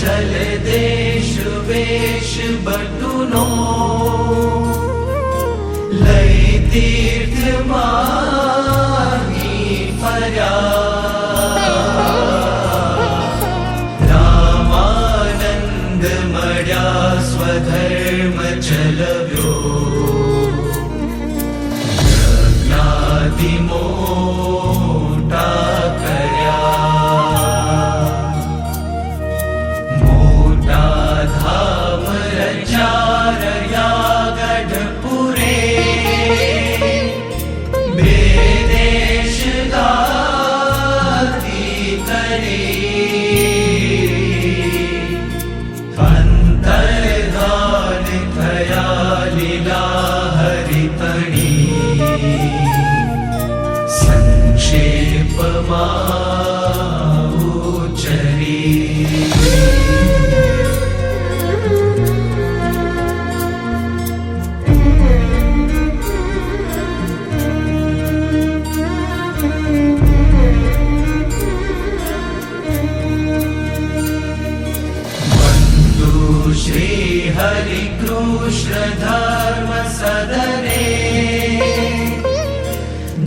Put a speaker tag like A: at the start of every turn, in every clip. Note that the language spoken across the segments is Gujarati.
A: छल देश वेश बटुनो लई तीर्थ माही फर्या रामानंद मळ्या स्वधर्म चलव्यो यज्ञादि मोटा कर्या मोटा धाम रचारया गढपुरे बेदेश गादी करे अंतर्धान थया लीला हरितणी संक्षेपमा उच्चरी श्री हरि कृष्ण धर्म सदने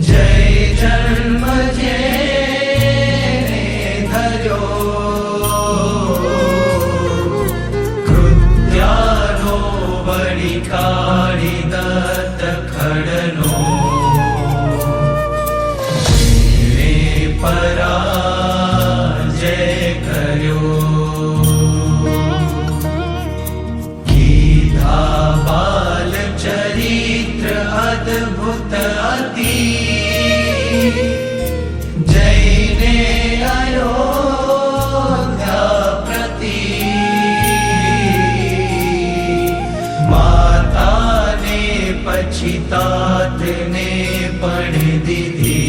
A: जय जन्म जेने धर्यो कृत्यानो बड़ी काळी दत्त खडनो जेने पराजय कर्यो बाल चरित्र अद्भुत अति जैने अयोध्या प्रति माता ने पछितात ने पण दीधी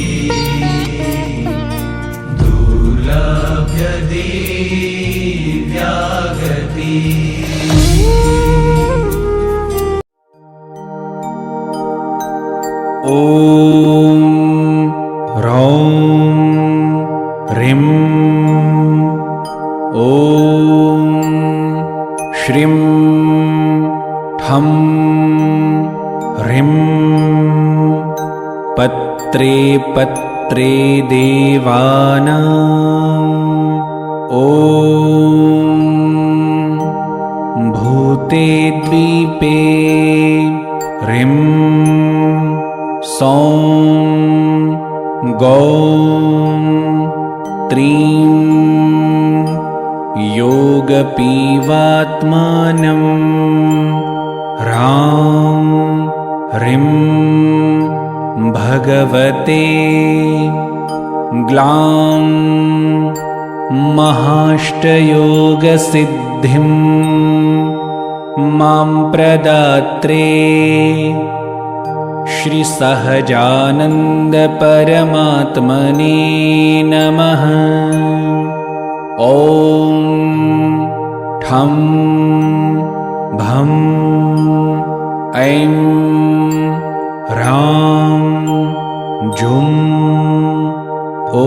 A: दुर्लभ्य दिव्यागति
B: ॐ ह्रौं ह्रीं ॐ श्रीं ठं ह्रीं पत्रे पत्रे देवानां ॐ भूते द्वीपे ह्रीं सौं गौं त्रीं योगपीवात्मानं ह्रां ह्रीं भगवते ग्लां महाष्टयोगसिद्धिं मां प्रदात्रे श्री सहजानंद परमात्मने नमः। ॐ ठं भं ऐं ह्रां जुं ॐ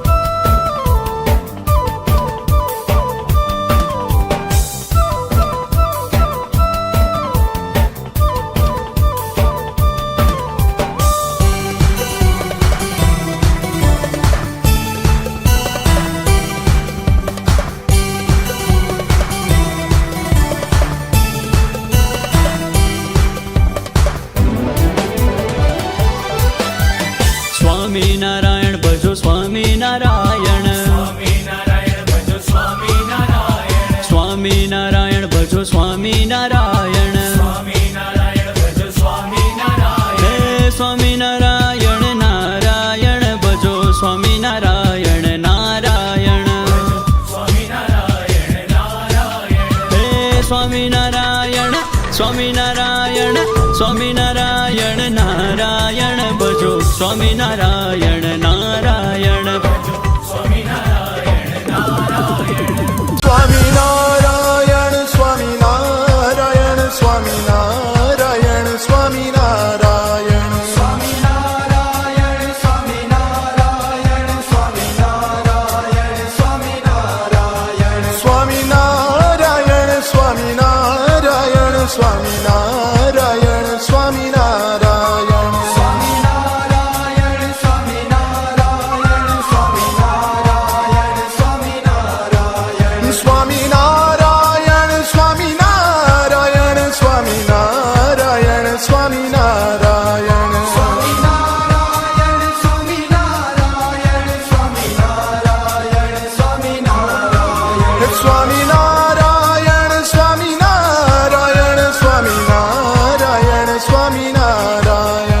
C: ભજો સ્વામિનારાયણ. હે સ્વામિનારાયણ નારાયણ ભજો સ્વામિનારાયણ નારાયણ. હે સ્વામિનારાયણ સ્વામિનારાયણ સ્વામિનારાયણ નારાયણ ભજો સ્વામિનારાયણ નારાયણ.
A: સ્વામિનારાયણ સ્વામિનારાયણ સ્વામિનારાયણ સ્વામિનારાયણ સ્વામિનારાયણ સ્વામિનારાયણ સ્વામિનારાયણ સ્વામિનારાયણ સ્વામિનારાયણ સ્વામિનારાયણ સ્વામિનારાયણ સ્વામિનારાયણ સ્વામિનારાયણ સ્વામિનારાયણ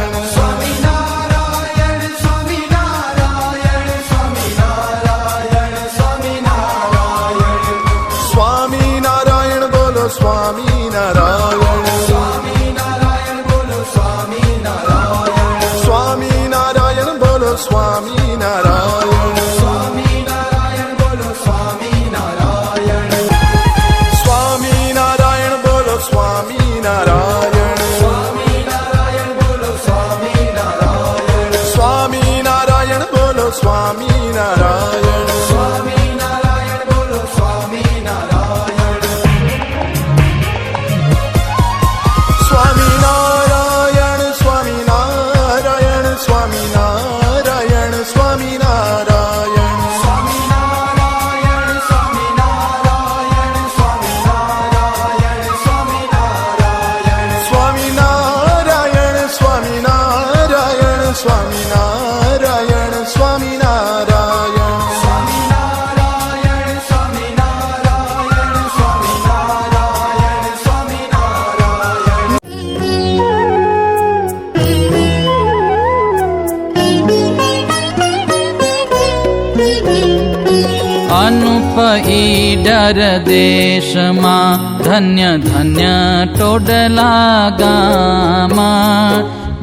D: ઈડર દેશમાં ધન્ય ધન્ય ટોડલા ગામાં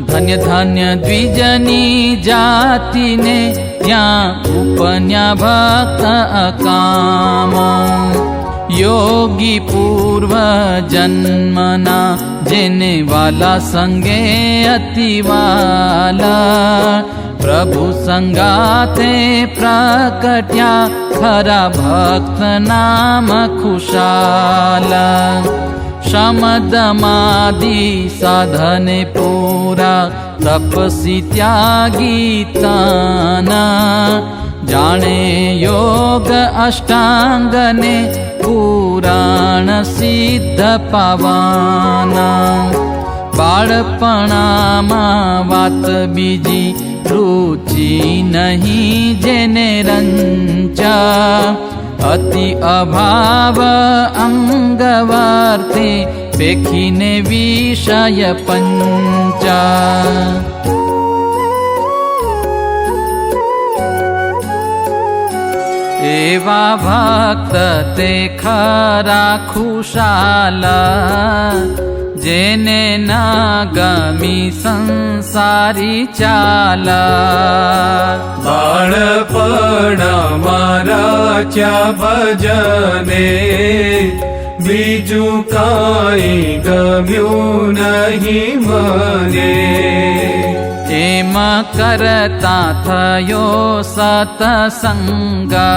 D: ધન્ય ધન્ય દ્વિજની જાતિને ત્યાં ઉપન્યા ભક્ત અકામ. યોગી પૂર્વ જન્મના જેને વાલા સંગે અતિવાલા પ્રભુ સંગાથે પ્રકટ્યા ખરા ભક્ત નામ ખુશાલ. શમદમાદિ સાધને પૂરા તપસી ત્યાગી તાના જાણે યોગ અષ્ટાંગને પુરાણ સિદ્ધ પાવાના. બાળપણામાં વાત બીજી રુચિ નહીં જેને રંચા અતિ અભાવ અંગવાર્થે પેખીને વિષય પંચા. એવા ભક્ત તે ખરા ખુશાલા જેને ના ગમી સંસારી ચાલા.
B: બાળપણમાં રાચ્યા ભજને બીજું કાંઈ ગમ્યું નહીં મને.
D: એમાં કરતા થયો સતસંગા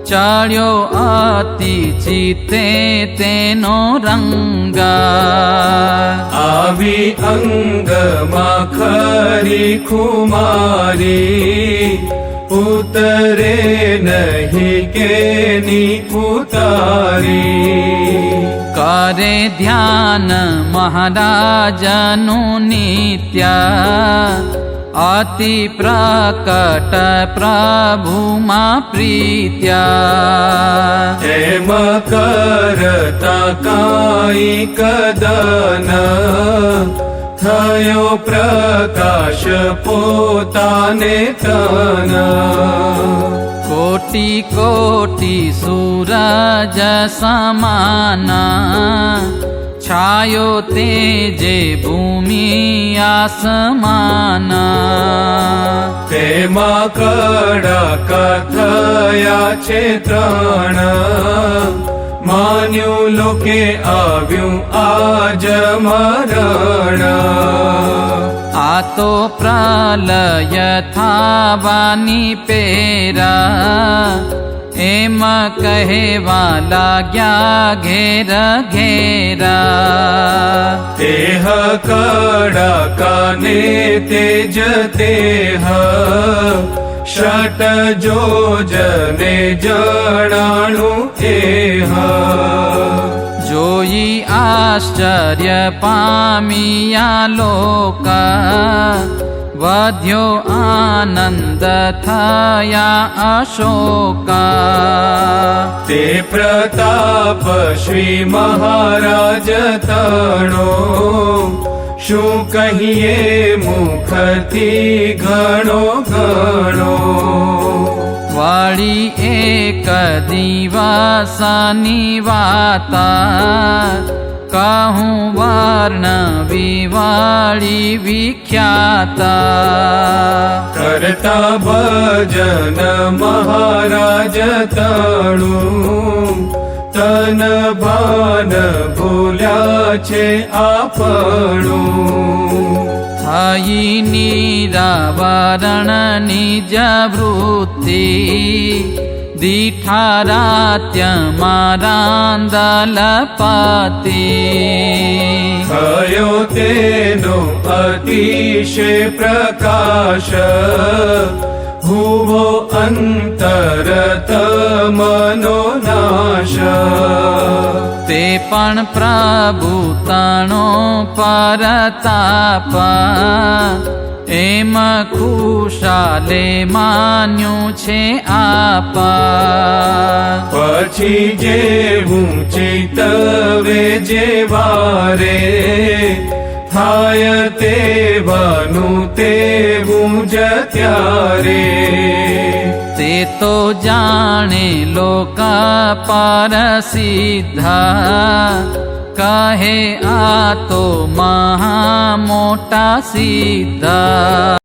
D: ચડ્યો અતિ ચિત્તે તેનો રંગા.
B: આવી અંગમાં ખરી ખુમારી ઉતરે નહીં કેની ઉતારી.
D: કરે ધ્યાન મહારાજનું નિત્ય અતિ પ્રકટ પ્રભુમાં પ્રીત્યા
B: એમ કરતા કાંઈ કદન થયો પ્રકાશ પોતાને તન
D: કોટી કોટી સૂરજ સમાના છાયો તેજે ભૂમિ આસમાના
B: તેમાં કડક થયા છે ત્રણ માન્યું લોકે આવ્યું આજ મરણ
D: આ તો પ્રલય થાવાની પેરા એમ કહેવા લાગ્યા ઘેર ઘેરા
B: તેહ કડક ને તેજ તેહ ષટ જોજને જણાણું એહ
D: જોઈ આશ્ચર્ય પામિયા લોકા વધ્યો આનંદ થયા અશોકા
B: તે પ્રતાપ શ્રી મહારાજ તણો શું કહીએ મુખથી ઘણો ઘણો
D: વળી એક દિવસની વાતા કહું વર્ણવી વળી વિખ્યાતા
B: કરતા ભજન મહારાજ તણું તન ભાન ભૂલ્યા છે આપણું
D: થઈ નિરાવરણ નિજ વૃત્તિ દીઠા રાત્યમાં રાંદલપતિ
B: થયો તેનો અતિશય પ્રકાશ ભુવો અંતરત મનો નાશ
D: તે પણ પ્રભુ તણો પરતાપ એમ ખુશાલે માન્યું છે આપા
B: પછી જેવું ચિતવે જેવારે થાય તેવાનું તેવું જ ત્યારે
D: તે તો જાણે લોક પરસિદ્ધા કહે આ તો મહા મોટા સિદ્ધા